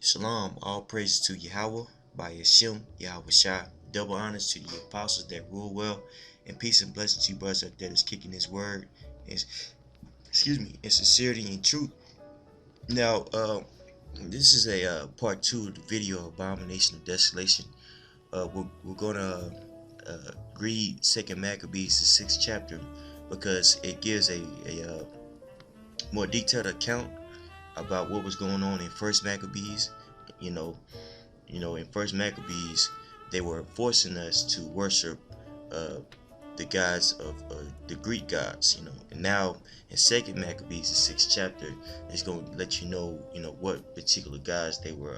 Shalom, all praises to Yahweh by Hashem, Yahweh Shai. Double honors to the apostles that rule well, and peace and blessings to you brothers that is kicking his word, and, in sincerity and truth. Now, this is a part 2 of the video Abomination of Desolation. We're gonna read Second Maccabees, the 6th chapter, because it gives a more detailed account about what was going on in First Maccabees. In First Maccabees, they were forcing us to worship the gods of the Greek gods. And now in Second Maccabees, the 6th chapter, it's going to let you know, what particular gods they were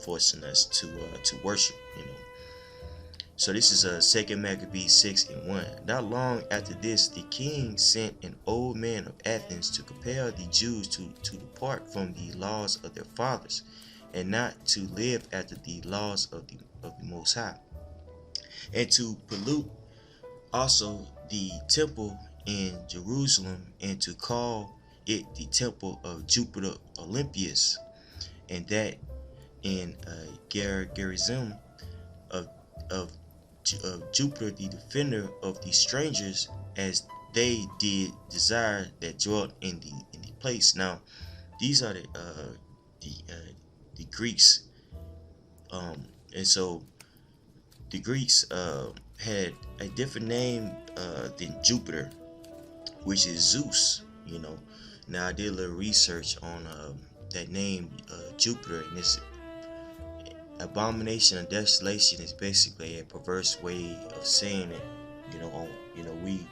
forcing us to worship. So this is Second Maccabees 6:1. Not long after this, the king sent an old man of Athens to compel the Jews to depart from the laws of their fathers, and not to live after the laws of the Most High, and to pollute also the temple in Jerusalem, and to call it the temple of Jupiter Olympius, and that in Gerizim of Jupiter, the defender of the strangers, as they did desire that dwelt in the place. Now, these are the Greeks, and so the Greeks had a different name than Jupiter, which is Zeus. Now I did a little research on that name, Jupiter, and it's Abomination of Desolation is basically a perverse way of saying it. We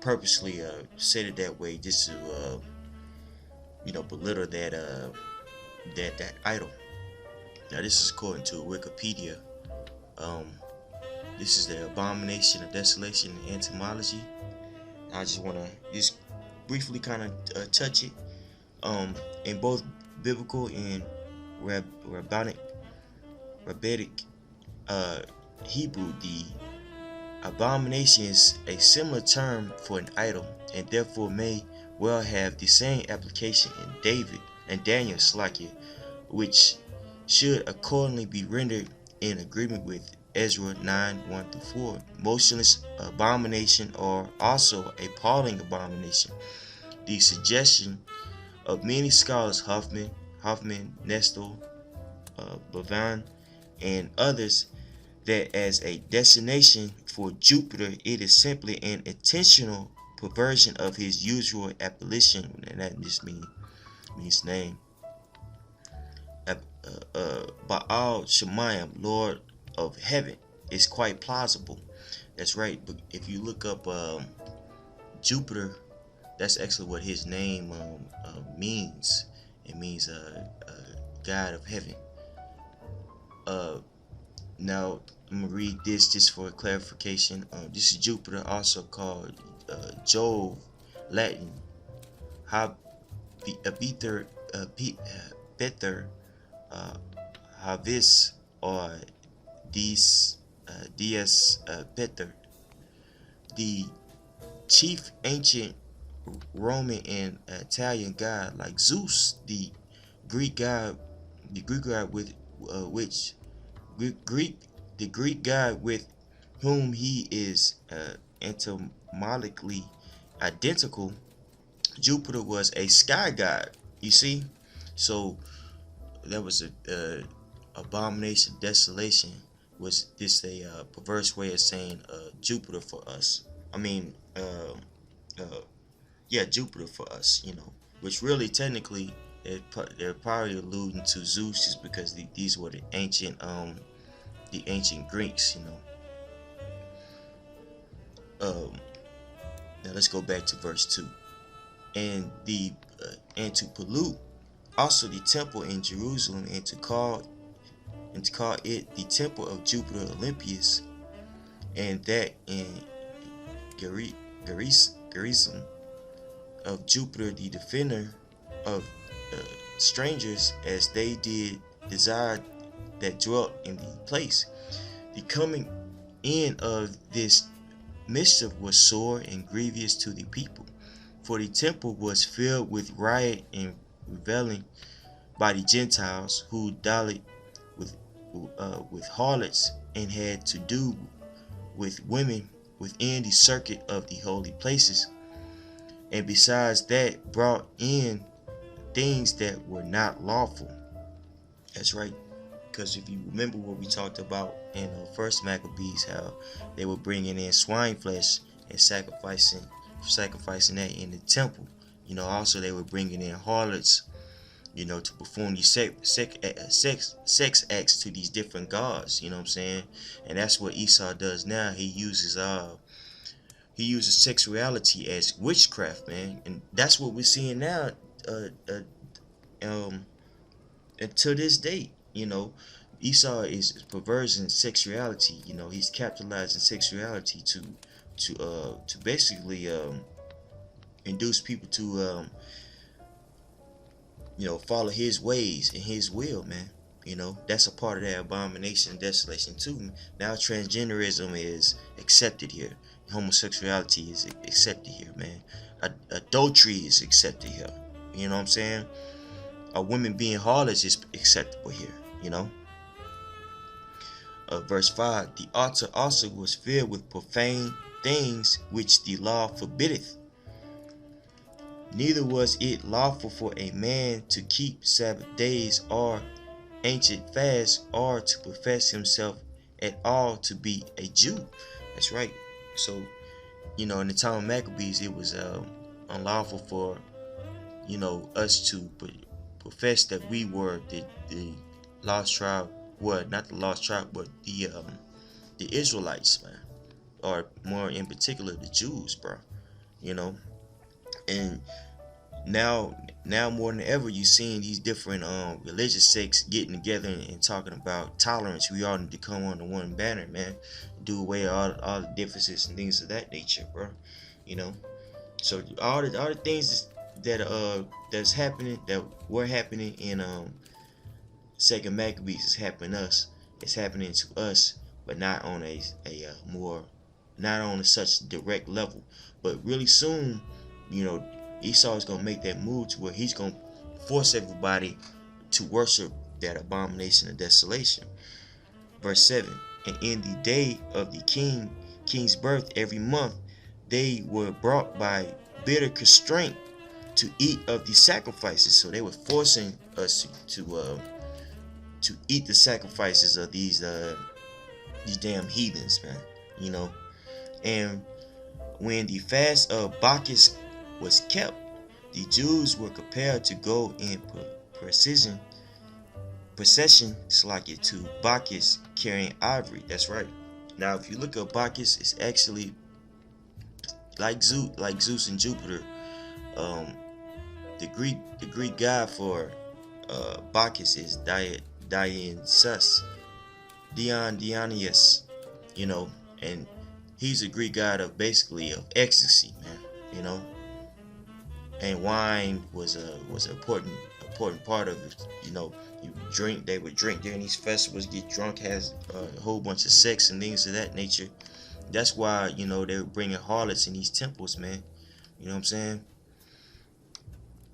purposely said it that way just to belittle that idol. Now this is according to Wikipedia. This is the Abomination of Desolation in etymology. I just want to briefly kind of touch it. In both biblical and rabbinic Hebrew, the abomination is a similar term for an idol, and therefore may well have the same application in David and Daniel Slakia, which should accordingly be rendered in agreement with Ezra 9:1-4. Motionless abomination, or also appalling abomination. The suggestion of many scholars, Hoffman, Nestor, Bavan, and others, that as a designation for Jupiter, it is simply an intentional perversion of his usual appellation, and that just means name. Baal Shemayim, Lord of Heaven, is quite plausible. That's right. But if you look up Jupiter, that's actually what his name means. It means God of Heaven. Now I'm gonna read this just for clarification. This is Jupiter, also called Jove, Latin Bether, Havis, or Dies Peter. The chief ancient Roman and Italian god, like Zeus, the Greek god with the Greek god with whom he is etymologically identical. Jupiter was a sky god. You see, so that was a abomination, desolation. Was this a perverse way of saying Jupiter for us? Jupiter for us. Which really technically they're probably alluding to Zeus, just because these were the ancient Greeks. Now let's go back to verse 2. And to pollute also the temple in Jerusalem, and to call it the temple of Jupiter Olympius, and that in Gerizim of Jupiter, the defender of strangers, as they did desire that dwelt in the place. The coming in of this mischief was sore and grievous to the people, for the temple was filled with riot and reveling by the Gentiles who dallied with with harlots and had to do with women within the circuit of the holy places, and besides that brought in things that were not lawful. That's right. Because if you remember what we talked about in First Maccabees, how they were bringing in swine flesh and sacrificing that in the temple. Also they were bringing in harlots, to perform these sex acts to these different gods. You know what I'm saying? And that's what Esau does now. He uses sexuality as witchcraft, man, and that's what we're seeing now. Uh, uh, um, to this day, Esau is perverting sexuality. He's capitalizing sexuality to basically induce people to follow his ways and his will, man. That's a part of that abomination and desolation too. Now transgenderism is accepted here. Homosexuality is accepted here, man. Adultery is accepted here. You know what I'm saying? A women being harlots is acceptable here. Verse 5: the altar also was filled with profane things which the law forbiddeth. Neither was it lawful for a man to keep Sabbath days or ancient fasts or to profess himself at all to be a Jew. That's right. So, in the time of Maccabees, it was unlawful for us to profess that we were the lost tribe. Well, not the lost tribe, but the Israelites, man, or more in particular the Jews, bro. And now more than ever, you're seeing these different religious sects getting together and talking about tolerance. We all need to come under one banner, man. Do away with all the differences and things of that nature, bro. So all the things that's happening, that were happening in Second Maccabees, is happening us. It's happening to us, but not on a more, not on a such direct level. But really soon, Esau is gonna make that move to where he's gonna force everybody to worship that abomination of desolation. Verse 7: and in the day of the king's birth every month, they were brought by bitter constraint to eat of the sacrifices. So they were forcing us to eat the sacrifices of these damn heathens, man. And when the fast of Bacchus was kept, the Jews were compelled to go in procession to Bacchus carrying ivory. That's right. Now, if you look at Bacchus, it's actually like Zeus and Jupiter. The Greek god for Bacchus is Dionysus, and he's a Greek god of basically of ecstasy, man. And wine was an important part of it. They would drink during these festivals, get drunk, has a whole bunch of sex and things of that nature. That's why they were bringing harlots in these temples, man. You know what I'm saying?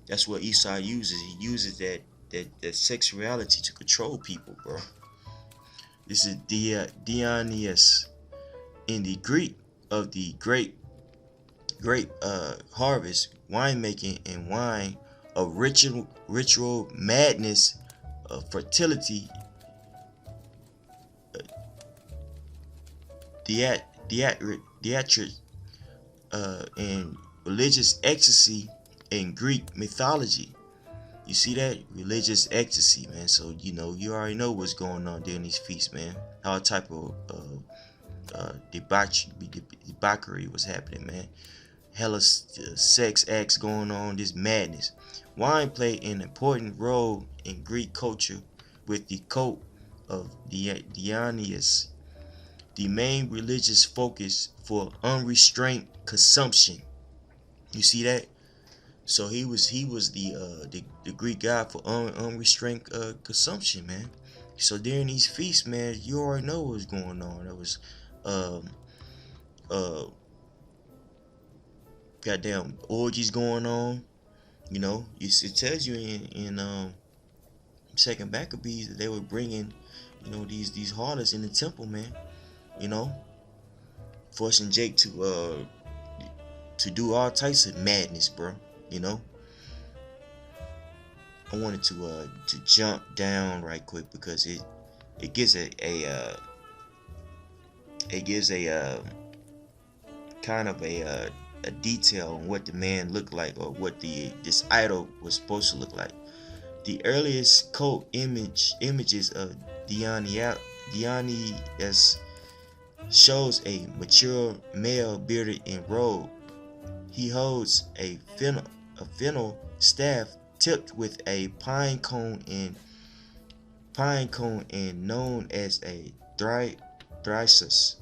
That's what Esau uses. He uses that sexuality to control people, bro. This is Dionysus in the Greek of the grape harvest, winemaking, and wine, of ritual madness, of fertility, theatric, and religious ecstasy in Greek mythology. You see that? Religious ecstasy, man. So you already know what's going on during these feasts, man. All type of debauchery was happening, man. Hella sex acts going on, this madness. Wine played an important role in Greek culture, with the cult of Dionysus the main religious focus for unrestrained consumption. You see that? So he was the Greek god for unrestrained consumption, man. So during these feasts, man, you already know what's going on. There was um uh goddamn orgies going on. It tells you in second Maccabees, they were bringing, these harlots in the temple, man. You know, forcing Jake to do all types of madness, bro. You know, I wanted to jump down right quick because it gives a kind of a detail on what the man looked like, or what this idol was supposed to look like. The earliest cult images of Dionysus shows a mature male bearded and robed. He holds a fennel staff tipped with a pine cone and known as a thyrsus.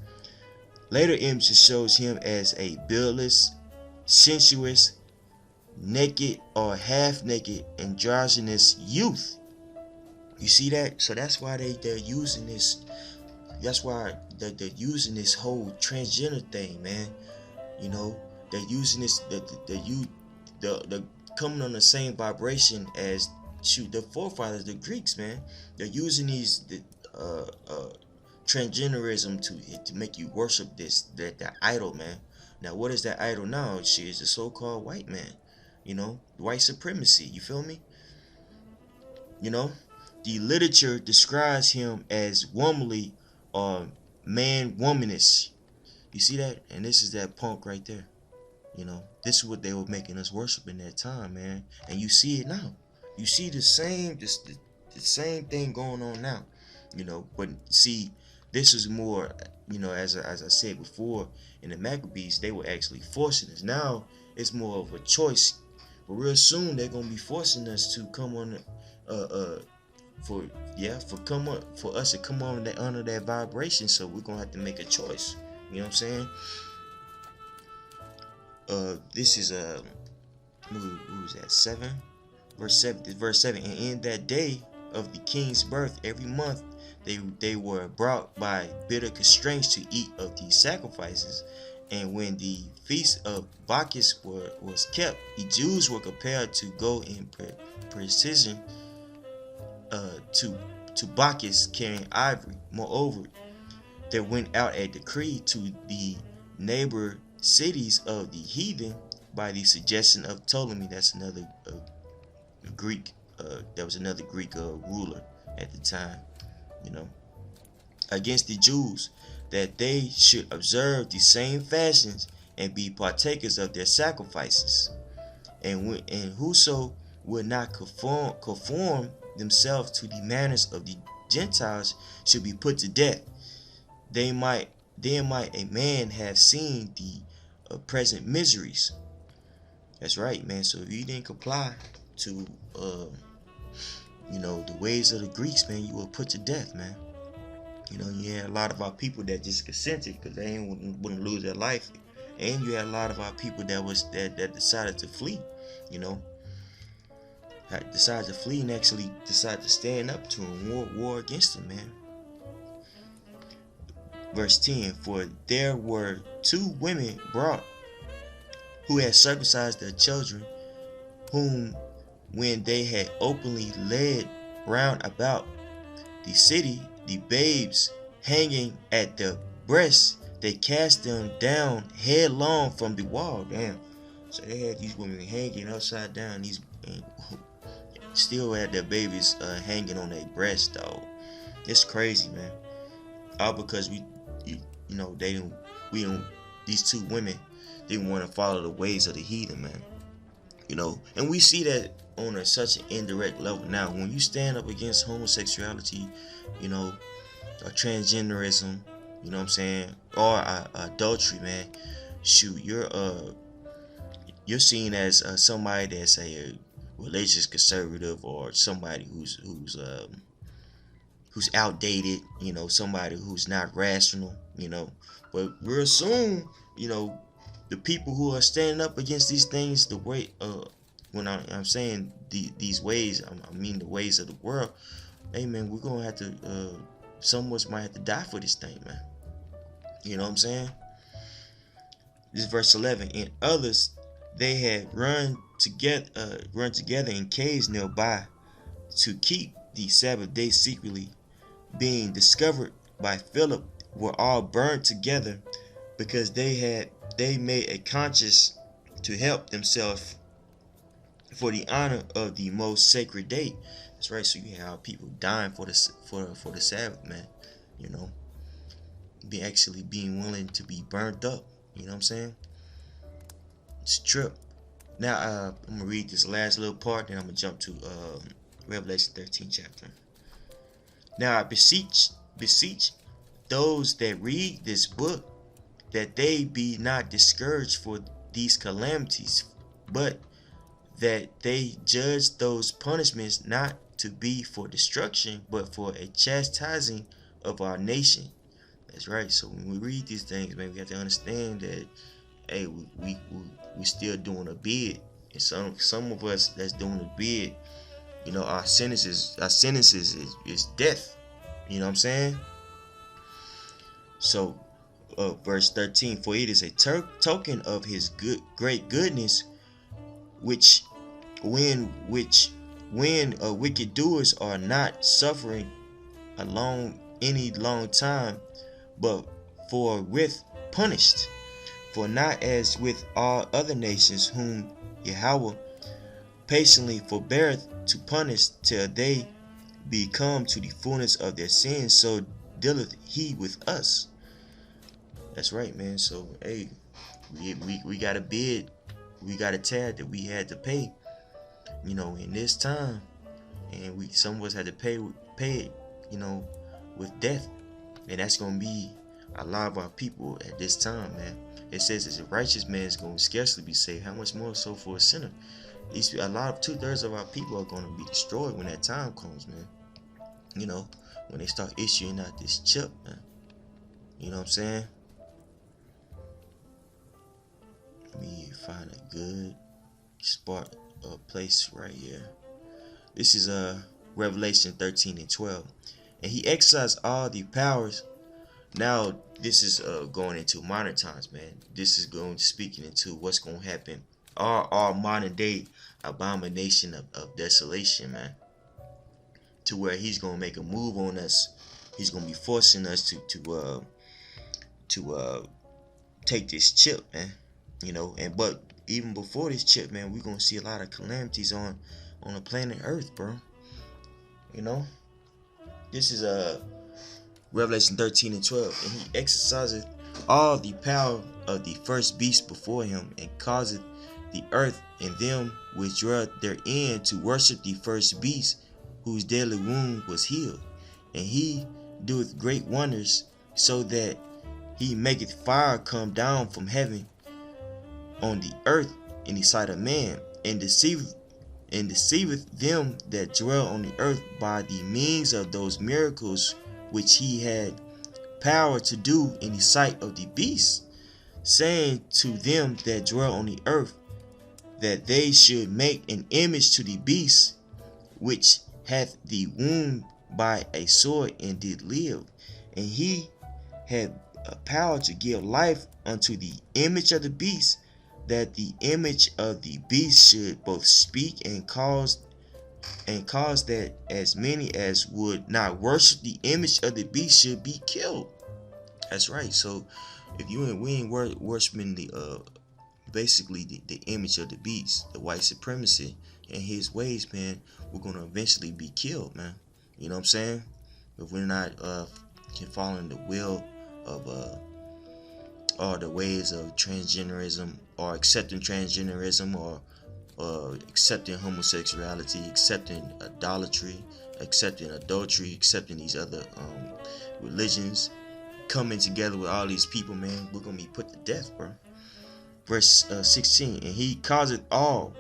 Later images shows him as a beardless, sensuous, naked or half-naked, androgynous youth. You see that? So that's why they're using this. That's why they're using this whole transgender thing, man. You know, they're using this. The coming on the same vibration as the forefathers, the Greeks, man. They're using transgenderism to make you worship that idol, man. Now, what is that idol now? She is the so-called white man. White supremacy. You feel me? The literature describes him as womanly or man-womanish. You see that? And this is that punk right there. This is what they were making us worship in that time, man. And you see it now. You see the same thing going on now. But see, this is more, as I said before, in the Maccabees, they were actually forcing us. Now it's more of a choice. But real soon they're gonna be forcing us to come on, for us to come on under that vibration. So we're gonna have to make a choice. You know what I'm saying? This is what was that? 7, verse 7. Verse 7. And in that day of the king's birth, every month they were brought by bitter constraints to eat of these sacrifices. And when the feast of Bacchus was kept, the Jews were compelled to go in precision to Bacchus carrying ivory. Moreover, there went out a decree to the neighbor cities of the heathen by the suggestion of Ptolemy. That's another Greek. That was another Greek ruler at the time. Against the Jews, that they should observe the same fashions and be partakers of their sacrifices. And whoso would not conform themselves to the manners of the Gentiles should be put to death. Then might a man have seen the present miseries. That's right, man. So if you didn't comply to the ways of the Greeks, man, you were put to death, man. You had a lot of our people that just consented because they wouldn't lose their life, and you had a lot of our people that decided to flee. Decided to flee and actually decided to stand up to him, war against him, man. Verse 10. For there were 2 women brought who had circumcised their children, whom when they had openly led round about the city, the babes hanging at the breasts, they cast them down headlong from the wall. Damn. So they had these women hanging upside down, still had their babies hanging on their breasts, dog. It's crazy, man. All because these 2 women didn't want to follow the ways of the heathen, man. And we see that on such an indirect level now. When you stand up against homosexuality, or transgenderism, you know what I'm saying, or adultery, man, shoot, you're seen as somebody that's a religious conservative, or somebody who's outdated, somebody who's not rational, But real soon, the people who are standing up against these things, the way when I'm saying these ways, I mean the ways of the world. Hey, man, we're gonna have to. Some of us might have to die for this thing, man. You know what I'm saying? This is verse 11. And others, they had run together in caves nearby to keep the Sabbath day secretly, being discovered by Philip, were all burned together, because they made a conscience to help themselves for the honor of the most sacred day. That's right. So you have people dying for the Sabbath, man. You know, being willing to be burnt up. You know what I'm saying? It's a trip. Now I'm gonna read this last little part, then I'm gonna jump to Revelation 13 chapter. Now I beseech those that read this book, that they be not discouraged for these calamities, but that they judge those punishments not to be for destruction, but for a chastising of our nation. That's right. So when we read these things, man, we have to understand that, hey, we still doing a bid, and some of us that's doing a bid, you know, our sentences is death. You know what I'm saying? So, verse 13, for it is a token of his great goodness, which when wicked doers are not suffering any long time, but forthwith punished. For not as with all other nations whom Yahweh patiently forbeareth to punish till they be come to the fullness of their sins, so dealeth he with us. That's right, man. So hey, we got a bid, we got a tab that we had to pay, you know, in this time, and some of us had to pay it, you know, with death, and that's gonna be a lot of our people at this time, man. It says as a righteous man is going to scarcely be saved, how much more so for a sinner? A lot of 2/3 of our people are going to be destroyed when that time comes, man. You know, when they start issuing out this chip, man. You know what I'm saying? Let me find a good spot or place right here. This is Revelation 13 and 12. And he exercised all the powers. Now this is going into modern times, man. This is going speaking into what's going to happen. Our modern day abomination of desolation, man. To where he's going to make a move on us. He's going to be forcing us to take this chip, man. You know, but even before this chip, man, we're going to see a lot of calamities on the planet Earth, bro. You know, this is Revelation 13 and 12. And he exerciseth all the power of the first beast before him, and causeth the earth and them which dwell therein to worship the first beast, whose deadly wound was healed. And he doeth great wonders, so that he maketh fire come down from heaven on the earth in the sight of man, and deceiveth them that dwell on the earth by the means of those miracles which he had power to do in the sight of the beast, saying to them that dwell on the earth, that they should make an image to the beast, which hath the wound by a sword and did live. And he had power to give life unto the image of the beast, that the image of the beast should both speak and cause that as many as would not worship the image of the beast should be killed. That's right. So if we ain't worshiping the basically the image of the beast, the white supremacy and his ways, man, we're gonna eventually be killed, man. You know what I'm saying? If we're not following the will of or the ways of transgenderism, or accepting transgenderism, or accepting homosexuality, accepting idolatry, accepting adultery, accepting these other religions, coming together with all these people, man, we're gonna be put to death, bro. Verse 16, and he causeth all,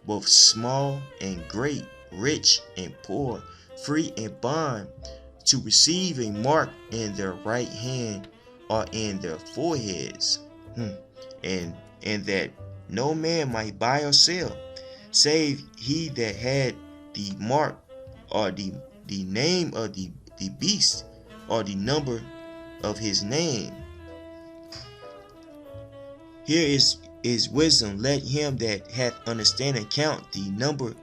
both small and great, rich and poor, free and bond, to receive a mark in their right hand or in their foreheads, and that no man might buy or sell, save he that had the mark, or the name of the beast, or the number of his name. Here is wisdom. Let him that hath understanding count the number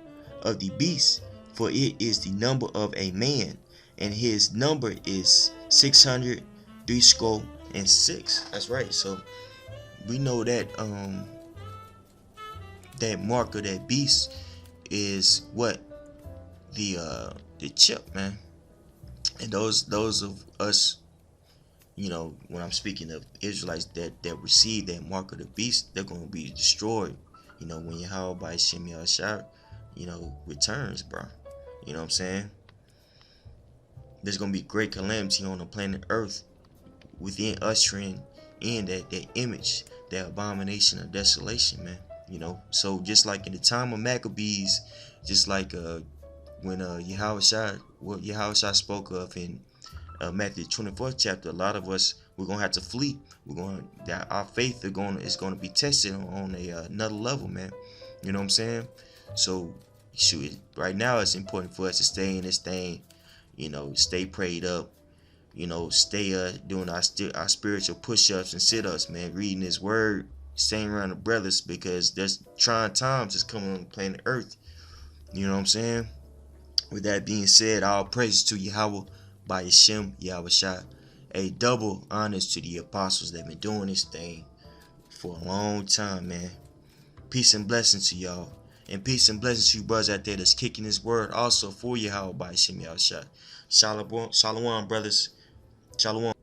of the beast, For it is the number of a man, and his number is 600 threescore and six. That's right. So we know that that marker, that beast, is what the chip, man. And those of us, when I'm speaking of Israelites that receive that mark of the beast, they're gonna be destroyed. When Yahweh by Shem Yahshua, returns, bro. You know what I'm saying? There's gonna be great calamity on the planet Earth within ushering in that image, that abomination of desolation, man. So just like in the time of Maccabees, just like when what Yahweh spoke of in Matthew 24th chapter, a lot of us, we're gonna have to flee. Our faith is gonna be tested on another level, man. You know what I'm saying? So right now it's important for us to stay in this thing, stay prayed up, stay doing our spiritual push-ups and sit-ups, man, reading his word, staying around the brothers, because there's trying times that's coming on the planet Earth. You know what I'm saying? With that being said, all praises to Yahweh by Hashem Yahushua. A double honors to the apostles that have been doing this thing for a long time, man. Peace and blessings to y'all. And peace and blessings to you brothers out there that's kicking this word also for Yahweh by Hashem Yahushua. Shalom, brothers. Shalom.